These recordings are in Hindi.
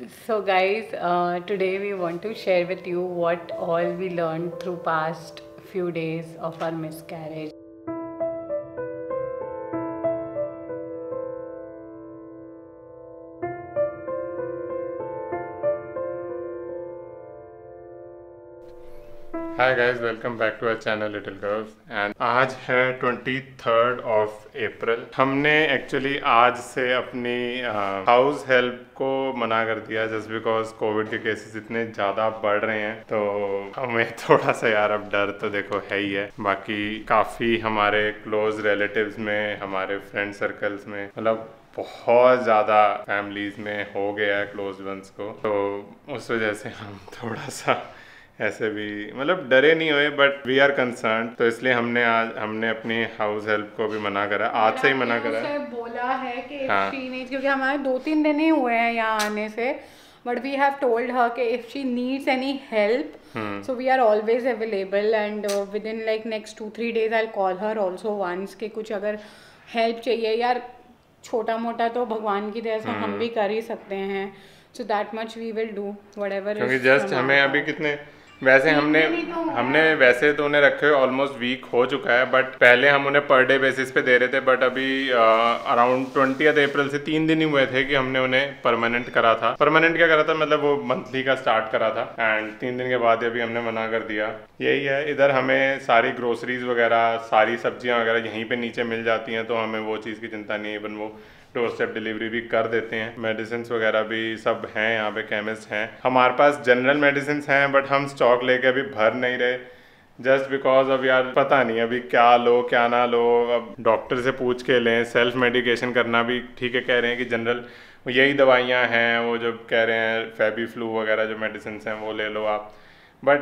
So guys, today we want to share with you what all we learned through past few days of our miscarriage. Hi guys, welcome back to our channel little girls. And आज है 23rd ऑफ अप्रैल। हमने एक्चुअली आज से अपनी हाउस हेल्प को मना कर दिया जस्ट बिकॉज कोविड के केसेस इतने ज़्यादा बढ़ रहे हैं। तो हमें थोड़ा सा यार अब डर तो देखो है ही है। बाकी काफ़ी हमारे क्लोज रिलेटिव्स में, हमारे फ्रेंड सर्कल्स में, मतलब बहुत ज़्यादा फैमिलीज में हो गया है क्लोज वंस को। तो उस वजह से हम थोड़ा सा ऐसे भी मतलब डरे नहीं हुए, बट वी आर कंसर्न। तो इसलिए हमने अपनी हाउस हेल्प को भी मना करा, आज से ही मना करा है। बोला है कि हाँ। if she needs, क्योंकि हमारे 2-3 दिन ही हुए हैं यहाँ आने से, but we have told her कि if she needs any help so we are always available and within like next 2-3 days I call her also once कि कुछ अगर हेल्प चाहिए यार, छोटा मोटा तो भगवान की दया से हम भी कर ही सकते हैं। So that much we will do whatever. क्योंकि जस्ट हमें अभी कितने वैसे हमने वैसे तो उन्हें रखे हुए ऑलमोस्ट वीक हो चुका है, बट पहले हम उन्हें पर डे बेसिस पे दे रहे थे। बट अभी अराउंड 20 अप्रैल से 3 दिन ही हुए थे कि हमने उन्हें परमानेंट करा था। परमानेंट क्या करा था, मतलब वो मंथली का स्टार्ट करा था। एंड 3 दिन के बाद अभी हमने मना कर दिया। यही है, इधर हमें सारी ग्रोसरीज वगैरह, सारी सब्जियां वगैरह यहीं पे नीचे मिल जाती हैं, तो हमें वो चीज़ की चिंता नहीं है। इवन वो डोर स्टेप डिलीवरी भी कर देते हैं। मेडिसिन वगैरह भी सब हैं, यहाँ पे केमिस्ट हैं। हमारे पास जनरल मेडिसिन हैं, बट हम स्टॉक लेके अभी भर नहीं रहे जस्ट बिकॉज अब यार पता नहीं अभी क्या लो क्या ना लो। अब डॉक्टर से पूछ के लें। सेल्फ मेडिकेशन करना भी ठीक है, कह रहे हैं कि जनरल यही दवाइयाँ हैं, वो जो कह रहे हैं फेबी फ्लू वगैरह जो मेडिसिन हैं वो ले लो आप। बट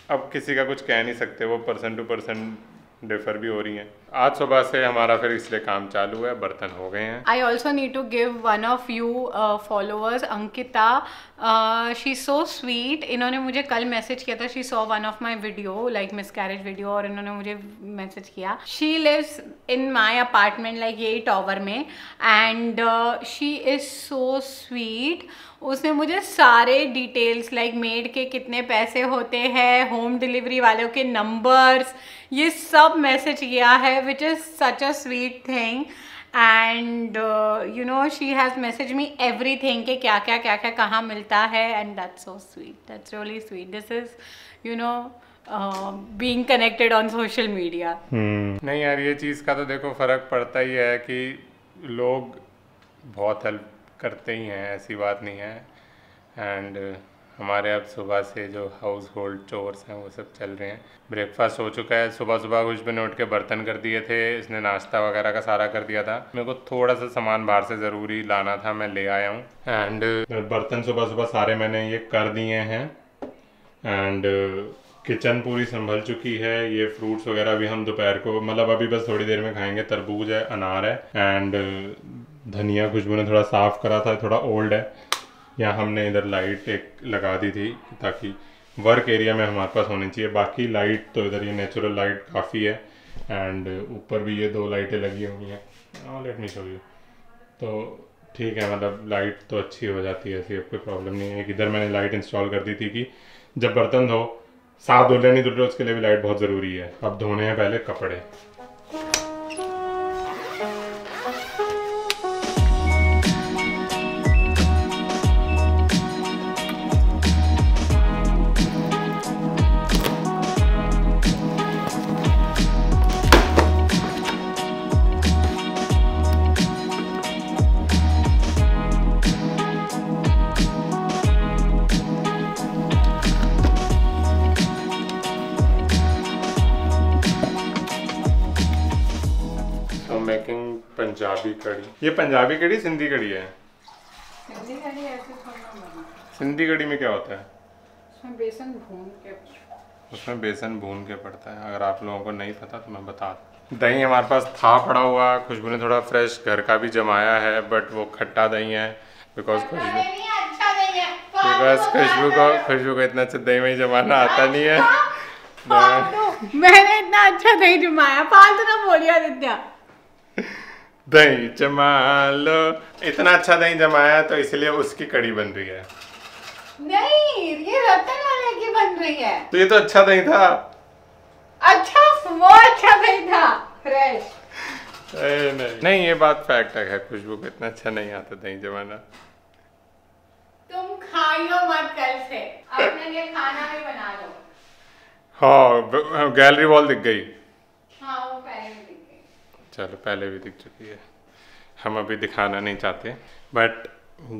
अब किसी का कुछ कह नहीं सकते, वो पर्सन टू पर्सन डिफर भी हो रही हैं। आज सुबह से हमारा फिर इसलिए काम चालू है, बर्तन हो गए हैं। I also need to give one of you followers, Ankita, she so sweet. इन्होंने मुझे कल मैसेज किया था, she saw one of my video like miscarriage video, और इन्होंने मुझे मैसेज किया। She lives in my apartment like यही टॉवर में, and she is so sweet. उसने मुझे सारे डिटेल्स लाइक मेड के कितने पैसे होते हैं, होम डिलीवरी वालों के नंबर्स, ये सब मैसेज किया है, which is such a sweet thing. And you know she has message me everything कि क्या क्या कहाँ मिलता है, and that's so sweet, that's really sweet. This is you know being connected on social media. नहीं यार, ये चीज़ का तो देखो फ़र्क पड़ता ही है कि लोग बहुत हेल्प करते ही हैं, ऐसी बात नहीं है। एंड हमारे अब सुबह से जो हाउस होल्ड चोर्स हैं वो सब चल रहे हैं। ब्रेकफास्ट हो चुका है। सुबह सुबह खुशबू ने उठ के बर्तन कर दिए थे, इसने नाश्ता वगैरह का सारा कर दिया था। मेरे को थोड़ा सा सामान बाहर से ज़रूरी लाना था, मैं ले आया हूँ। एंड बर्तन सुबह सुबह सारे मैंने ये कर दिए हैं। एंड किचन पूरी संभल चुकी है। ये फ्रूट्स वगैरह भी हम दोपहर को, मतलब अभी बस थोड़ी देर में खाएंगे। तरबूज है, अनार है, एंड धनिया खुशबू ने थोड़ा साफ़ करा था, थोड़ा ओल्ड है। यहाँ हमने इधर लाइट एक लगा दी थी ताकि वर्क एरिया में हमारे पास होनी चाहिए। बाकी लाइट तो इधर ये नेचुरल लाइट काफ़ी है। एंड ऊपर भी ये 2 लाइटें लगी हुई हैं। Let me show you. तो ठीक है, मतलब लाइट तो अच्छी हो जाती है, ऐसी अब कोई प्रॉब्लम नहीं है। इधर मैंने लाइट इंस्टॉल कर दी थी कि जब बर्तन धो, साफ धुले नहीं धुले, उसके लिए भी लाइट बहुत ज़रूरी है। अब धोने हैं पहले कपड़े। मेकिंग पंजाबी कड़ी। ये पंजाबी कड़ी सिंधी कड़ी है? सिंधी कड़ी ऐसे थोड़ा बना। सिंधी कड़ी में क्या होता है? उसमें बेसन भून के पड़ता है। अगर आप लोगों को नहीं पता तो मैं बता दूँ। दही हमारे पास था पड़ा हुआ, खुशबू ने थोड़ा फ्रेश घर का भी जमाया है, बट वो खट्टा दही है बिकॉज खुशबू को इतना अच्छा दही में जमाना आता नहीं है। मैंने इतना अच्छा दही जमाया, फालतू ना बोलिए आदित्य। दही जमा लो। इतना अच्छा दही जमाया तो इसलिए उसकी कड़ी बन रही है। नहीं, ये रतन वाले की बन रही है। तो ये तो अच्छा दही था। अच्छा, वो अच्छा दही था, फ्रेश। नहीं, ये बात फैक्ट है, खुशबू को इतना अच्छा नहीं आता दही जमाना। तुम खाइयो मत कल से, अपने लिए खाना भी बना लो। हाँ, गैलरी वॉल दिख गई। हाँ, वो पहले भी दिख गई। चलो, पहले भी दिख चुकी है, हम अभी दिखाना नहीं चाहते। बट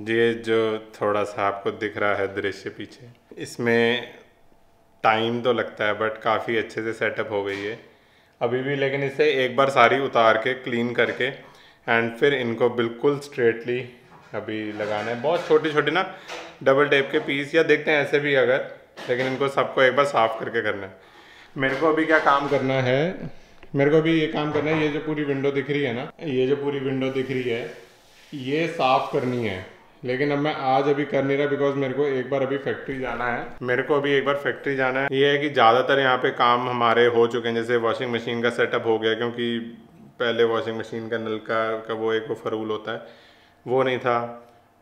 ये जो थोड़ा सा आपको दिख रहा है दृश्य पीछे, इसमें टाइम तो लगता है बट काफ़ी अच्छे से सेटअप हो गई है अभी भी। लेकिन इसे एक बार सारी उतार के क्लीन करके एंड फिर इनको बिल्कुल स्ट्रेटली अभी लगाना है। बहुत छोटी छोटी ना डबल टेप के पीस या देखते हैं ऐसे भी अगर, लेकिन इनको सबको एक बार साफ़ करके करना है। मेरे को अभी क्या काम करना है, मेरे को अभी ये काम करना है, ये जो पूरी विंडो दिख रही है ना, ये जो पूरी विंडो दिख रही है ये साफ़ करनी है। लेकिन अब मैं आज अभी कर नहीं रहा बिकॉज मेरे को एक बार अभी फैक्ट्री जाना है। मेरे को अभी एक बार फैक्ट्री जाना है। ये है कि ज़्यादातर यहाँ पे काम हमारे हो चुके हैं, जैसे वॉशिंग मशीन का सेटअप हो गया, क्योंकि पहले वॉशिंग मशीन का नलका का वो एक वो फरूल होता है वो नहीं था।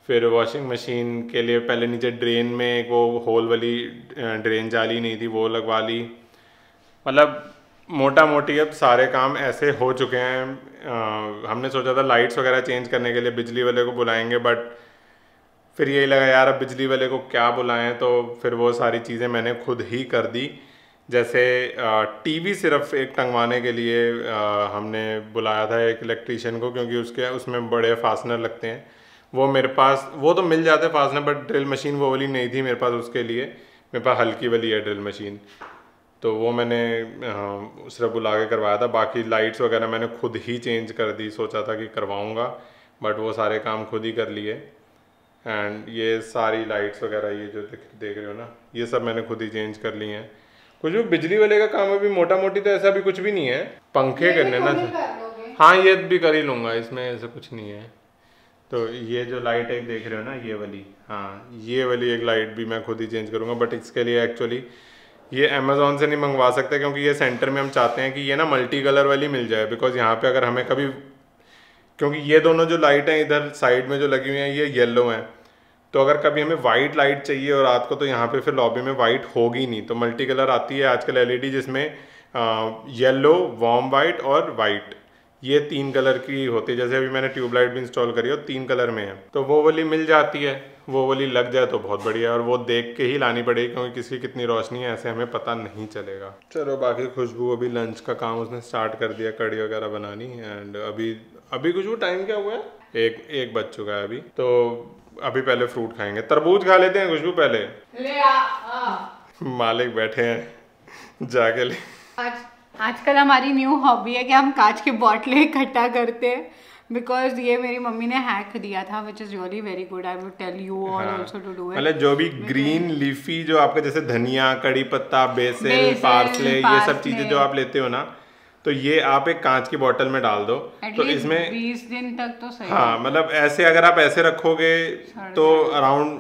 फिर वॉशिंग मशीन के लिए पहले नीचे ड्रेन में एक वो होल वाली ड्रेन जाली नहीं थी, वो लगवा ली। मतलब मोटा मोटी अब सारे काम ऐसे हो चुके हैं। हमने सोचा था लाइट्स वगैरह चेंज करने के लिए बिजली वाले को बुलाएंगे, बट फिर यही लगा यार अब बिजली वाले को क्या बुलाएं, तो फिर वो सारी चीज़ें मैंने खुद ही कर दी। जैसे टीवी सिर्फ एक टंगवाने के लिए हमने बुलाया था एक इलेक्ट्रीशियन को, क्योंकि उसमें बड़े फास्टनर लगते हैं। वो मेरे पास वो तो मिल जाते फास्टनर, बट ड्रिल मशीन वो वाली नहीं थी मेरे पास उसके लिए। मेरे पास हल्की वाली है ड्रिल मशीन, तो वो मैंने सिर्फ बुला के करवाया था। बाकी लाइट्स वगैरह मैंने खुद ही चेंज कर दी, सोचा था कि करवाऊँगा बट वो सारे काम खुद ही कर लिए। एंड ये सारी लाइट्स वगैरह ये जो देख रहे हो ना, ये सब मैंने खुद ही चेंज कर ली हैं। कुछ भी बिजली वाले का काम अभी मोटा मोटी तो ऐसा भी कुछ भी नहीं है, पंखे करने ना। हाँ, ये भी कर ही लूँगा, इसमें ऐसा कुछ नहीं है। तो ये जो लाइट एक देख रहे हो ना ये वाली, हाँ ये वाली एक लाइट भी मैं खुद ही चेंज करूँगा। बट इसके लिए एक्चुअली ये अमेज़ोन से नहीं मंगवा सकते, क्योंकि ये सेंटर में हम चाहते हैं कि ये ना मल्टी कलर वाली मिल जाए। बिकॉज यहाँ पे अगर हमें कभी, क्योंकि ये दोनों जो लाइट हैं इधर साइड में जो लगी हुई हैं ये येलो हैं, तो अगर कभी हमें वाइट लाइट चाहिए और रात को, तो यहाँ पे फिर लॉबी में वाइट होगी नहीं। तो मल्टी कलर आती है आजकल एलईडी, जिसमें येलो, वार्म वाइट और वाइट, ये 3 कलर की होती है। जैसे अभी मैंने ट्यूबलाइट भी इंस्टॉल करी है 3 कलर में है, तो वो वाली मिल जाती है। वो वाली लग जाए तो बहुत बढ़िया है, और वो देख के ही लानी पड़ेगी क्योंकि किसकी कितनी रोशनी है ऐसे हमें पता नहीं चलेगा। चलो, बाकी खुशबू अभी लंच का काम उसने स्टार्ट कर दिया, कड़ी वगैरह बनानी। एंड अभी खुशबू टाइम क्या हुआ है, एक बज चुका है अभी। तो अभी पहले फ्रूट खाएंगे, तरबूज खा लेते हैं खुशबू पहले। ले आ। मालिक बैठे हैं जाके ले। आजकल हमारी न्यू हॉबी है कि हम कांच की बोतलें इकट्ठा करते हैं, बिकॉज ये मेरी मम्मी ने हैक दिया था, which is really very good. I would tell you all also to do it. मतलब जो भी ग्रीन लीफी जो आपका, जैसे धनिया, कड़ी पत्ता, बेसिल, पार्सले, ये सब चीजें जो आप लेते हो ना, तो ये आप एक कांच की बोतल में डाल दो, तो इसमें 20 दिन तक तो सही। हाँ, मतलब ऐसे अगर आप ऐसे रखोगे तो अराउंड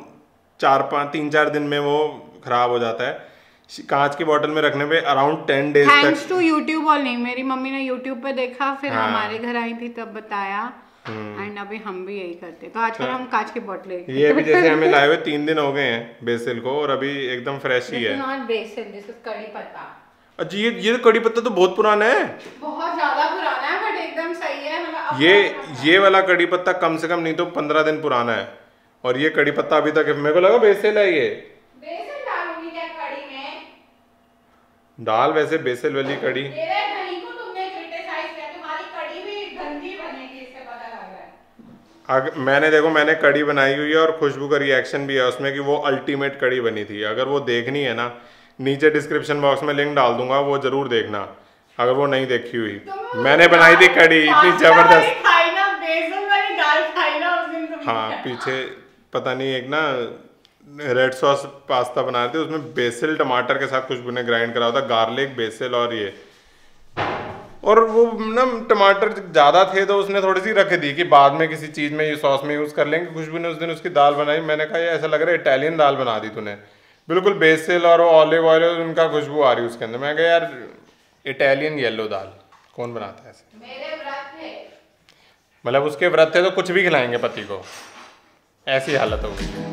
3-4 दिन में वो खराब हो जाता है। कांच की बोतल में रखने पे अराउंड 10 डेज तक। Thanks to YouTube. और नहीं, मेरी मम्मी ने यूट्यूब पे देखा, फिर हमारे घर आई थी तब बताया, एंड अभी हम भी यही करते। तो आजकल हम कांच की बोतलें, ये भी जैसे हमें लाए हुए 3 दिन हो गए हैं बेसिल को, और अभी एकदम फ्रेश ही है। नॉट बेसिल, दिस इज कड़ी पत्ता। अच्छा, ये कड़ी पत्ता तो बहुत पुराना है, बहुत ज्यादा पुराना है, बट एकदम सही है। मतलब ये वाला कड़ी पत्ता कम से कम नहीं तो 15 दिन पुराना है, और ये कड़ी पत्ता अभी तक मेरे को लगा बेसिल है। ये बेसिल डालूंगी क्या कड़ी में? दाल वैसे बेसिल वाली कड़ी। तेरे दही को तुमने क्रिटिसाइज किया, तुम्हारी कड़ी भी गंदी बनेगी, इससे पता लग रहा है। मैंने कड़ी बनाई हुई है, और खुशबू का रिएक्शन भी है उसमें कि वो अल्टीमेट कड़ी बनी थी। अगर वो देखनी है ना, नीचे डिस्क्रिप्शन बॉक्स में लिंक डाल दूंगा, वो जरूर देखना अगर वो नहीं देखी हुई। मैंने बनाई थी कड़ी इतनी जबरदस्त। हाँ, पीछे पता नहीं एक ना रेड सॉस पास्ता बना रहे थे, उसमें बेसिल टमाटर के साथ खुशबू ने ग्राइंड करा था, गार्लिक, बेसिल और ये, और वो ना टमाटर ज़्यादा थे तो उसने थोड़ी सी रख दी कि बाद में किसी चीज़ में ये सॉस में यूज़ कर लेंगे। खुशबू ने उस दिन उसकी दाल बनाई, मैंने कहा ये ऐसा लग रहा है इटालियन दाल बना दी तूने, बिल्कुल बेसिल और ऑलिव ऑयल उनका खुशबू आ रही है उसके अंदर। मैं कहा यार इटालियन येलो दाल कौन बनाता है ऐसे? मेरे व्रत थे। मतलब उसके व्रत थे तो कुछ भी खिलाएंगे पति को, ऐसी हालत हो गई है।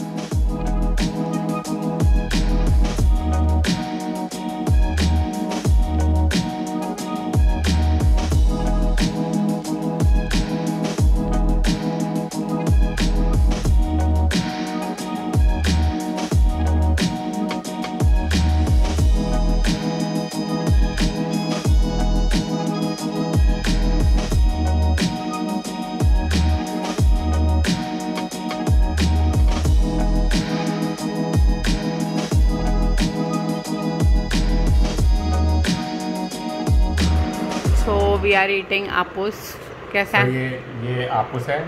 We are eating aapus. कैसा तो है? ये आपूस है,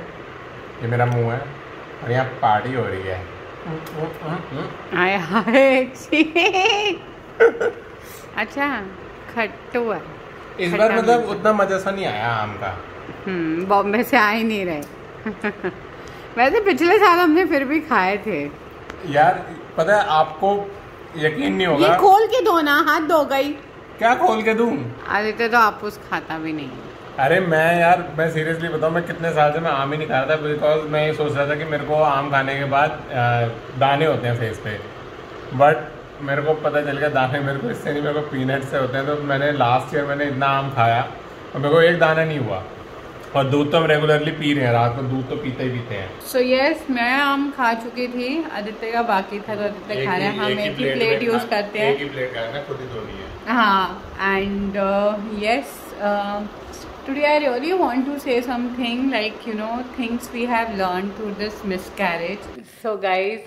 ये मेरा मुंह है और यहाँ पार्टी हो रही है। हाय हाय अच्छा खट्टू है इस बार, मतलब उतना मजा सा नहीं आया आम का। बॉम्बे से आ ही नहीं रहे वैसे पिछले साल हमने फिर भी खाए थे यार। पता है आपको यकीन नहीं होगा। ये खोल के दो ना, हाथ धो गई। क्या खोल के दूं? आदित्य तो आपूस खाता भी नहीं है। अरे मैं सीरियसली बताऊं, मैं कितने साल से मैं आम ही नहीं खा रहा था, बिकॉज मैं ये सोच रहा था कि मेरे को आम खाने के बाद दाने होते हैं फेस पे। बट मेरे को पता चल गया दाने मेरे को इससे नहीं, मेरे को पीनट से होते हैं। तो मैंने लास्ट ईयर मैंने इतना आम खाया और मेरे को एक दाना नहीं हुआ। और दूध तो हम रेगुलरली पी रहे हैं, रात को दूध तो पीते ही पीते हैं। सो यस, मैं आम खा चुकी थी, आदित्य का बाकी था तो आदित्य खा रहे हैं। हम एक ही प्लेट यूज करते हैं, एक ही प्लेट खाना, खुद ही धोनी है। हाँ, and yes today I really want to say something, like, you know, things we have learned through this miscarriage. So guys,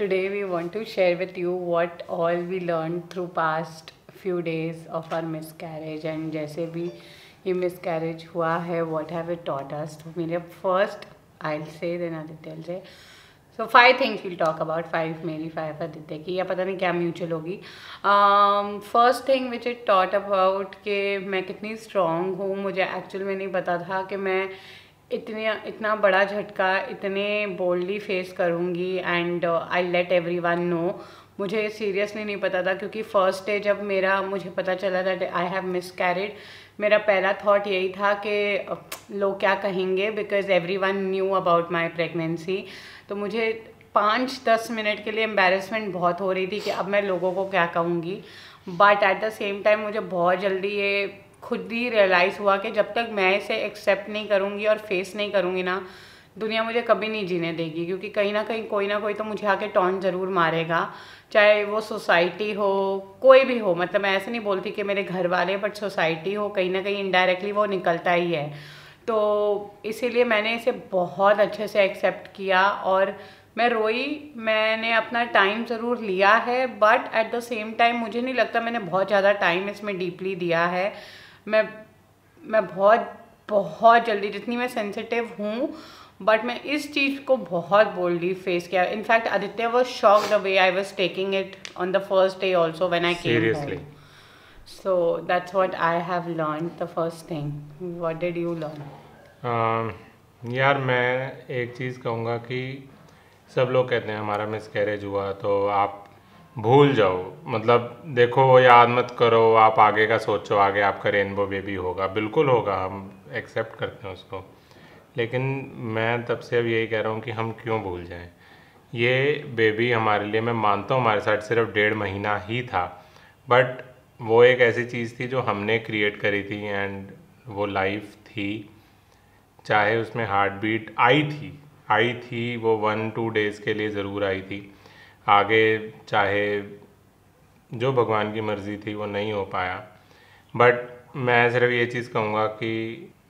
today we want to share with you what all we learned through past few days of our miscarriage, and जैसे भी ये miscarriage हुआ है, what have it taught us. तो मेरे first I'll say, then Aditya will say. So 5 things we'll talk about, 5 मेरी, 5 आदित्य की, या पता नहीं क्या म्यूचुअल होगी। First thing which it taught about कि मैं कितनी स्ट्रॉन्ग हूँ। मुझे एक्चुअल में नहीं पता था कि मैं इतना बड़ा झटका इतने बोल्डली फेस करूँगी, and I let everyone know. मुझे सीरियसली नहीं पता था, क्योंकि फर्स्ट डे जब मुझे पता चला दैट आई हैव मिसकैरिड, मेरा पहला थॉट यही था कि लोग क्या कहेंगे, because everyone knew about my pregnancy. तो मुझे 5-10 मिनट के लिए एम्बेरसमेंट बहुत हो रही थी कि अब मैं लोगों को क्या कहूँगी। But at the same time मुझे बहुत जल्दी ये खुद ही रियलाइज़ हुआ कि जब तक मैं इसे एक्सेप्ट नहीं करूँगी और फेस नहीं करूँगी ना, दुनिया मुझे कभी नहीं जीने देगी। क्योंकि कहीं ना कहीं कोई ना कोई तो मुझे आके टॉन्ट ज़रूर मारेगा, चाहे वो सोसाइटी हो, कोई भी हो। मतलब मैं ऐसे नहीं बोलती कि मेरे घर वाले, बट सोसाइटी हो, कहीं ना कहीं इनडायरेक्टली वो निकलता ही है। तो इसीलिए मैंने इसे बहुत अच्छे से एक्सेप्ट किया और मैं रोई। मैंने अपना टाइम ज़रूर लिया है, but at the same time मुझे नहीं लगता मैंने बहुत ज़्यादा टाइम इसमें डीपली दिया है। मैं बहुत जल्दी, जितनी मैं सेंसिटिव हूँ, बट मैं इस चीज़ को बहुत बोल्डली फेस किया। In fact Aditya was shocked the way I was taking it on the first day also when I came home. So that's what I have learned, the first thing. What did you learn? यार मैं एक चीज़ कहूँगा कि सब लोग कहते हैं हमारा मिसकैरेज हुआ तो आप भूल जाओ, मतलब देखो वो याद मत करो, आप आगे का सोचो, आगे आपका रेनबो बेबी होगा। बिल्कुल होगा, हम एक्सेप्ट करते हैं उसको। लेकिन मैं तब से अब यही कह रहा हूँ कि हम क्यों भूल जाएं। ये बेबी हमारे लिए, मैं मानता हूँ हमारे साथ सिर्फ 1.5 महीना ही था, बट वो एक ऐसी चीज़ थी जो हमने क्रिएट करी थी, एंड वो लाइफ थी। चाहे उसमें हार्ट बीट आई थी वो 1-2 डेज़ के लिए ज़रूर आई थी। आगे चाहे जो भगवान की मर्ज़ी थी वो नहीं हो पाया। बट मैं सिर्फ ये चीज़ कहूँगा कि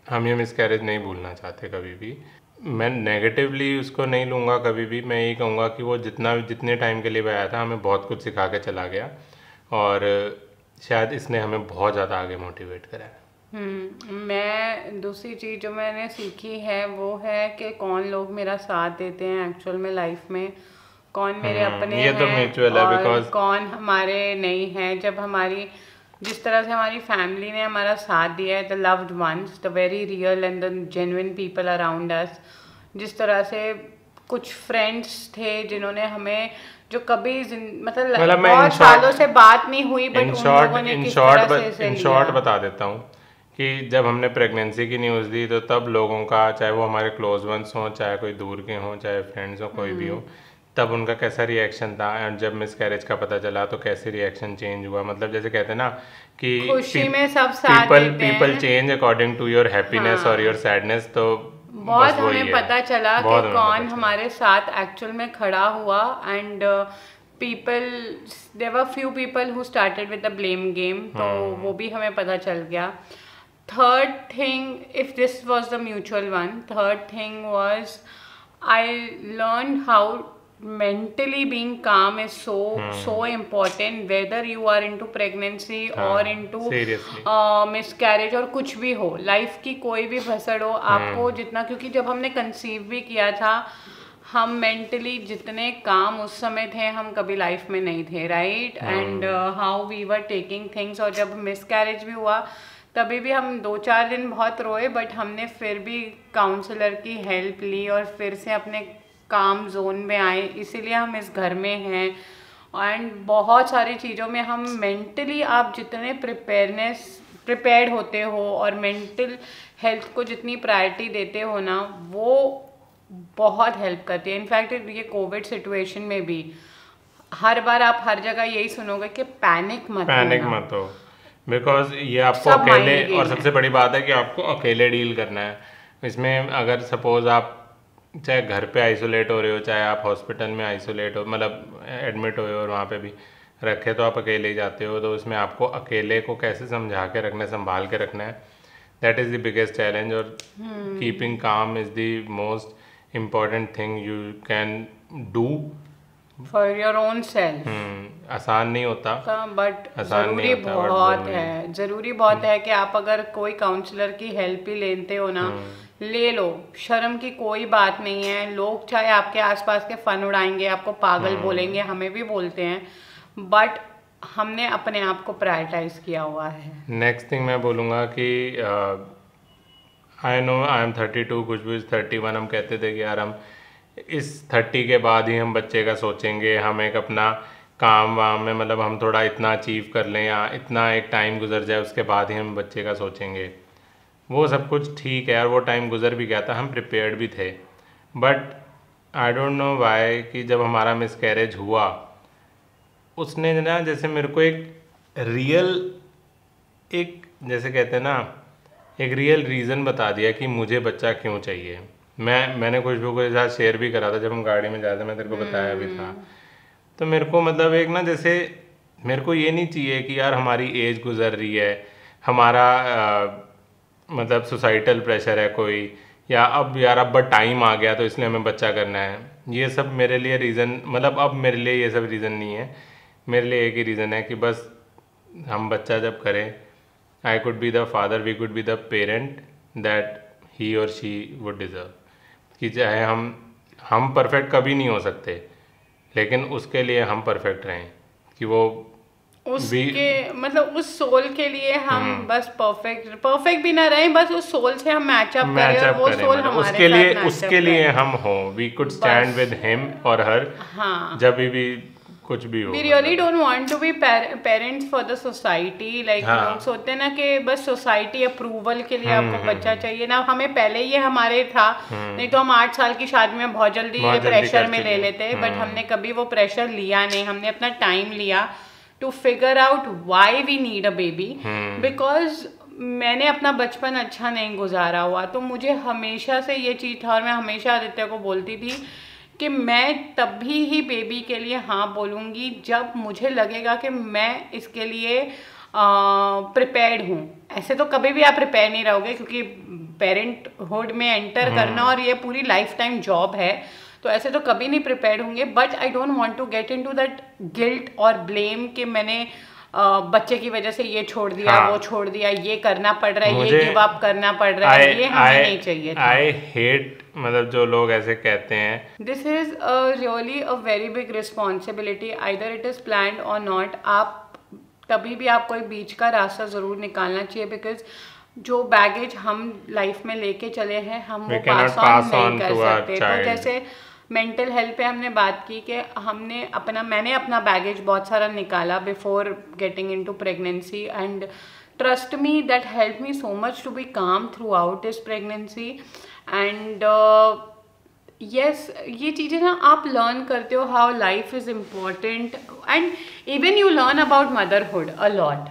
हम ये मिसकैरेज नहीं भूलना चाहते कभी भी। मैं नेगेटिवली उसको नहीं लूँगा कभी भी। मैं यही कहूँगा कि वो जितने टाइम के लिए आया था हमें बहुत कुछ सिखा के चला गया, और शायद इसने हमें बहुत ज़्यादा आगे मोटिवेट करा है। मैं दूसरी चीज़ जो मैंने सीखी है वो है कि कौन लोग मेरा साथ देते हैं एक्चुअल में लाइफ में, कौन मेरे अपने ये तो म्यूचुअल है, और बिकॉज कौन हमारे नहीं हैं। जब हमारी जिस तरह से हमारी फैमिली ने हमारा साथ दिया है, the loved ones, the very real and the genuine people around us, जिस तरह से कुछ फ्रेंड्स थे जिन्होंने हमें, जो कभी मतलब बहुत सालों से बात नहीं हुई, बट उन लोगों ने किस तरह से इन शॉर्ट बता देता हूँ कि जब हमने प्रेगनेंसी की न्यूज़ दी तो तब लोगों का, चाहे वो हमारे क्लोज वंस हों, चाहे कोई दूर के हों, चाहे फ्रेंड्स हो, कोई भी हो, तब उनका कैसा रिएक्शन था। एंड जब मिस कैरेज का पता चला तो कैसे रिएक्शन चेंज हुआ। मतलब जैसे कहते हैं ना कि खुशी में सब साथ पीपल देते पीपल हैं। Change according to your happiness और योर हाँ, सैडनेस। तो बहुत बस वही हमें है, पता चला कि बहुत हमें कौन पता चला। हमारे साथ एक्चुअल में खड़ा हुआ। And people, there were few people who started with the blame game, तो वो भी हमें पता चल गया। Third thing, if this was the mutual one, third thing was I learn how mentally being calm is so important, whether you are into pregnancy or हाँ, into सीरियसली। miscarriage और कुछ भी हो, लाइफ की कोई भी भसड़ हो, आपको जितना, क्योंकि जब हमने कंसीव भी किया था हम मेंटली जितने काम उस समय थे हम कभी लाइफ में नहीं थे, right. And how we were taking things. और जब मिसकैरेज भी हुआ तभी भी हम 2-4 दिन बहुत रोए, बट हमने फिर भी काउंसलर की हेल्प ली और फिर से अपने काम जोन में आए, इसीलिए हम इस घर में हैं। एंड बहुत सारी चीज़ों में हम मेंटली, आप जितने प्रिपेयर्ड होते हो और मेंटल हेल्थ को जितनी प्रायोरिटी देते हो ना, वो बहुत हेल्प करती है। इनफैक्ट ये कोविड सिचुएशन में भी हर बार आप हर जगह यही सुनोगे कि पैनिक मत हो, बिकॉज ये आपको सब अकेले, माइंड गेम और है। सबसे बड़ी बात है कि आपको अकेले डील करना है इसमें। अगर सपोज आप चाहे घर पे आइसोलेट हो रहे हो, चाहे आप हॉस्पिटल में आइसोलेट हो, मतलब एडमिट हो और वहाँ पे भी रखे तो आप अकेले ही जाते हो, तो उसमें आपको अकेले को कैसे समझा के रखना है, संभाल के रखना है, that is the biggest challenge. और कीपिंग काम is the most important thing you can do for your own self. आसान नहीं होता, बट आसान नहीं ज़रूरी होता, बट बहुत ज़रूरी है, ज़रूरी बहुत है कि आप अगर कोई काउंसलर की हेल्प ही लेते हो ना, ले लो। शर्म की कोई बात नहीं है। लोग चाहे आपके आसपास के फन उड़ाएंगे, आपको पागल बोलेंगे, हमें भी बोलते हैं, बट हमने अपने आप को प्रायोरिटाइज किया हुआ है। नेक्स्ट थिंग मैं बोलूँगा कि आई नो आई एम 32, कुछ भी 31, हम कहते थे कि यार हम इस 30 के बाद ही हम बच्चे का सोचेंगे, हम एक अपना काम वाम में, मतलब हम थोड़ा इतना अचीव कर लें या इतना एक टाइम गुजर जाए उसके बाद ही हम बच्चे का सोचेंगे। वो सब कुछ ठीक है यार, वो टाइम गुजर भी गया था, हम प्रिपेयर्ड भी थे। But I don't know why कि जब हमारा मिसकैरेज हुआ उसने ना, जैसे मेरे को एक रियल, एक जैसे कहते हैं ना, एक रियल रीज़न बता दिया कि मुझे बच्चा क्यों चाहिए। मैंने खुशबू के साथ शेयर भी करा था जब हम गाड़ी में जा रहे थे, मैं तेरे को बताया भी था। तो मेरे को मतलब एक ना, जैसे मेरे को ये नहीं चाहिए कि यार हमारी एज गुजर रही है, हमारा मतलब सोसाइटल प्रेशर है कोई, या अब यार अब टाइम आ गया तो इसलिए हमें बच्चा करना है। ये सब मेरे लिए रीज़न, मतलब अब मेरे लिए ये सब रीज़न नहीं है। मेरे लिए एक ही रीज़न है कि बस हम बच्चा जब करें, I could be the father, we could be the parent that he और शी वुड डिज़र्व। कि चाहे हम परफेक्ट कभी नहीं हो सकते, लेकिन उसके लिए हम परफेक्ट रहें, कि वो उसके मतलब उस सोल के लिए हम बस परफेक्ट भी ना रहे, बस उस सोल से हम मैचअप करें और वो सोल मतलब हमारे उसके लिए, साथ उसके मैचअप लिए करे। हम हो, we could stand with him और हर, हाँ, जब भी कुछ भी हो। We really don't want to be parents for the society. Like हाँ। लोग सोचते हैं ना कि बस सोसाइटी अप्रूवल के लिए आपको बच्चा चाहिए ना। हमें पहले ये हमारे था, नहीं तो हम 8 साल की शादी में बहुत जल्दी ये प्रेशर में ले लेते, बट हमने कभी वो प्रेशर लिया नहीं। हमने अपना टाइम लिया to figure out why we need a baby, because मैंने अपना बचपन अच्छा नहीं गुजारा हुआ, तो मुझे हमेशा से ये चीज़ था और मैं हमेशा आदित्य को बोलती थी कि मैं तभी ही बेबी के लिए हाँ बोलूँगी जब मुझे लगेगा कि मैं इसके लिए प्रिपेयर्ड हूँ। ऐसे तो कभी भी आप प्रिपेयर नहीं रहोगे, क्योंकि पेरेंटहुड में एंटर करना और ये पूरी लाइफ टाइम जॉब है, तो ऐसे तो कभी नहीं प्रिपेयर्ड होंगे। But I don't want to get into that guilt और ब्लेम कि मैंने बच्चे की वजह से ये छोड़ दिया, वो छोड़ दिया, ये करना पड़ रहा है, ये गिव अप करना पड़ रहा है, ये हमें नहीं चाहिए था। आई हेट, मतलब जो लोग ऐसे कहते हैं, this is really a very big responsibility, either it is planned और नॉट। आप कभी भी आपको एक बीच का रास्ता ज़रूर निकालना चाहिए, बिकॉज जो बैगेज हम लाइफ में लेके चले हैं हम वो पास ऑन नहीं कर सकते। तो जैसे मेंटल हेल्थ पे हमने बात की कि मैंने अपना बैगेज बहुत सारा निकाला before getting into pregnancy, and trust me, that helped me so much to be calm throughout this pregnancy. And yes, ये चीज़ें ना आप लर्न करते हो, how life is important, and even you learn about motherhood a lot.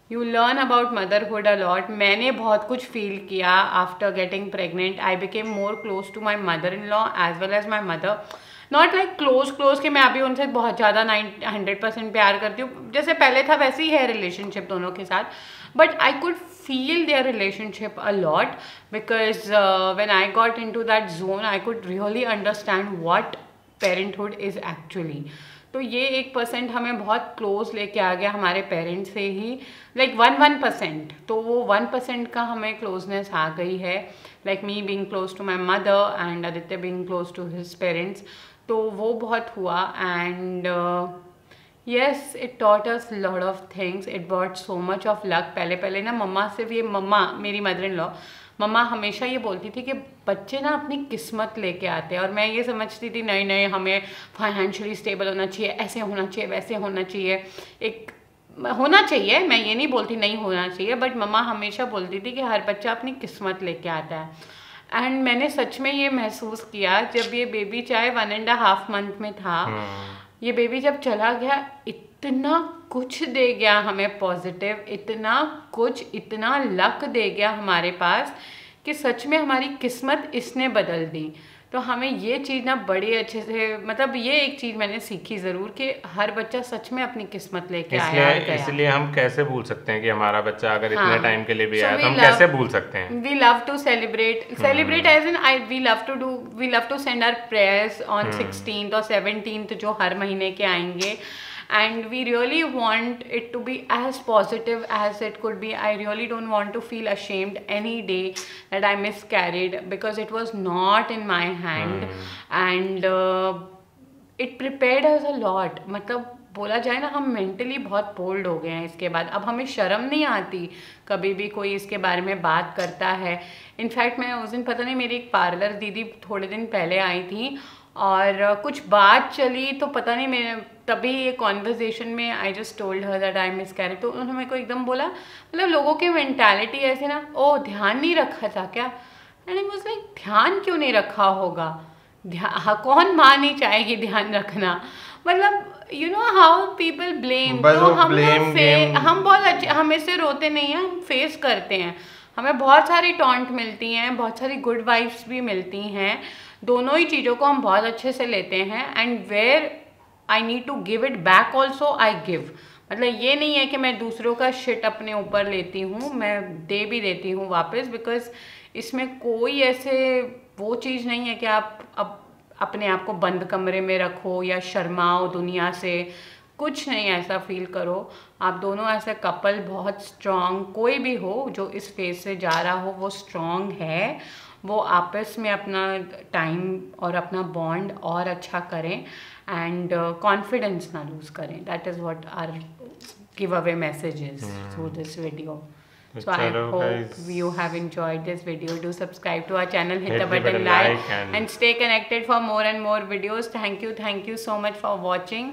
You learn about motherhood a lot. मैंने बहुत कुछ फील किया after getting pregnant. I became more close to my mother-in-law as well as my mother. Not like close कि मैं अभी उनसे बहुत ज़्यादा 100% प्यार करती हूँ, जैसे पहले था वैसे ही है रिलेशनशिप दोनों के साथ. But I could feel their relationship a lot because when I got into that zone I could really understand what parenthood is actually. तो ये 1% हमें बहुत क्लोज लेके आ गया हमारे पेरेंट्स से ही, लाइक 1%. तो वो 1% का हमें क्लोजनेस आ गई है, like me being close to my mother and Aditya being close to his parents. तो वो बहुत हुआ. And yes, it taught us lot of things. It bought so much of luck. पहले ना मम्मा से भी, मम्मा मेरी मदर इन लॉ, मम्मा हमेशा ये बोलती थी कि बच्चे ना अपनी किस्मत लेके आते हैं. और मैं ये समझती थी नहीं हमें फाइनेंशियली स्टेबल होना चाहिए, ऐसे होना चाहिए, वैसे होना चाहिए. एक होना चाहिए, मैं ये नहीं बोलती नहीं होना चाहिए, बट मम्मा हमेशा बोलती थी कि हर बच्चा अपनी किस्मत लेके आता है. एंड मैंने सच में ये महसूस किया जब ये बेबी चाहे 1.5 मंथ में था, ये बेबी जब चला गया, इतना कुछ दे गया हमें पॉजिटिव, इतना कुछ, इतना लक दे गया हमारे पास कि सच में हमारी किस्मत इसने बदल दी. तो हमें ये चीज़ ना बड़ी अच्छे से, मतलब ये एक चीज़ मैंने सीखी ज़रूर कि हर बच्चा सच में अपनी किस्मत लेके आया. इसलिए हम कैसे भूल सकते हैं कि हमारा बच्चा अगर इतने टाइम के लिए भी आया, तो हम कैसे भूल सकते हैं. We love to celebrate as in we love to send our prayers on 16th और 17th जो हर महीने के आएंगे. And we really want it to be as positive as it could be. I really don't want to feel ashamed any day that I miscarried, because it was not in my hand. And it prepared us a lot. मतलब बोला जाए ना, हम मेंटली बहुत बोल्ड हो गए हैं इसके बाद. अब हमें शर्म नहीं आती कभी भी कोई इसके बारे में बात करता है. इनफैक्ट मैं उस दिन, पता नहीं, मेरी एक पार्लर दीदी थोड़े दिन पहले आई थी और कुछ बात चली, तो पता नहीं मैं तभी ये कॉन्वर्जेशन में I just told her that I miscarriage. तो उन्होंने मेरे को एकदम बोला, मतलब लोगों की मेंटालिटी ऐसे ना, ओ ध्यान नहीं रखा था क्या? एंड आई वाज लाइक, ध्यान क्यों नहीं रखा होगा? कौन माँ नहीं चाहेगी ध्यान रखना? मतलब you know how people blame. तो हम बहुत अच्छे, हम इससे रोते नहीं हैं, हम फेस करते हैं. हमें बहुत सारी टॉन्ट मिलती हैं, बहुत सारी गुड वाइब्स भी मिलती हैं. दोनों ही चीज़ों को हम बहुत अच्छे से लेते हैं. And where I need to give it back also I give. मतलब ये नहीं है कि मैं दूसरों का शिट अपने ऊपर लेती हूँ, मैं दे भी देती हूँ वापस. बिकॉज इसमें कोई ऐसे वो चीज़ नहीं है कि आप अब अपने आप को बंद कमरे में रखो या शर्माओ दुनिया से. कुछ नहीं ऐसा फील करो. आप दोनों ऐसे कपल बहुत स्ट्रॉन्ग, कोई भी हो जो इस फेज से जा रहा हो वो स्ट्रॉन्ग है. वो आपस में अपना टाइम और अपना बॉन्ड और अच्छा करें एंड कॉन्फिडेंस ना लूज करें. That is what our give away message is through this video. So I hope you have enjoyed this video. Do subscribe to our channel, hit the button like and stay connected for more and more videos. Thank you so much for watching.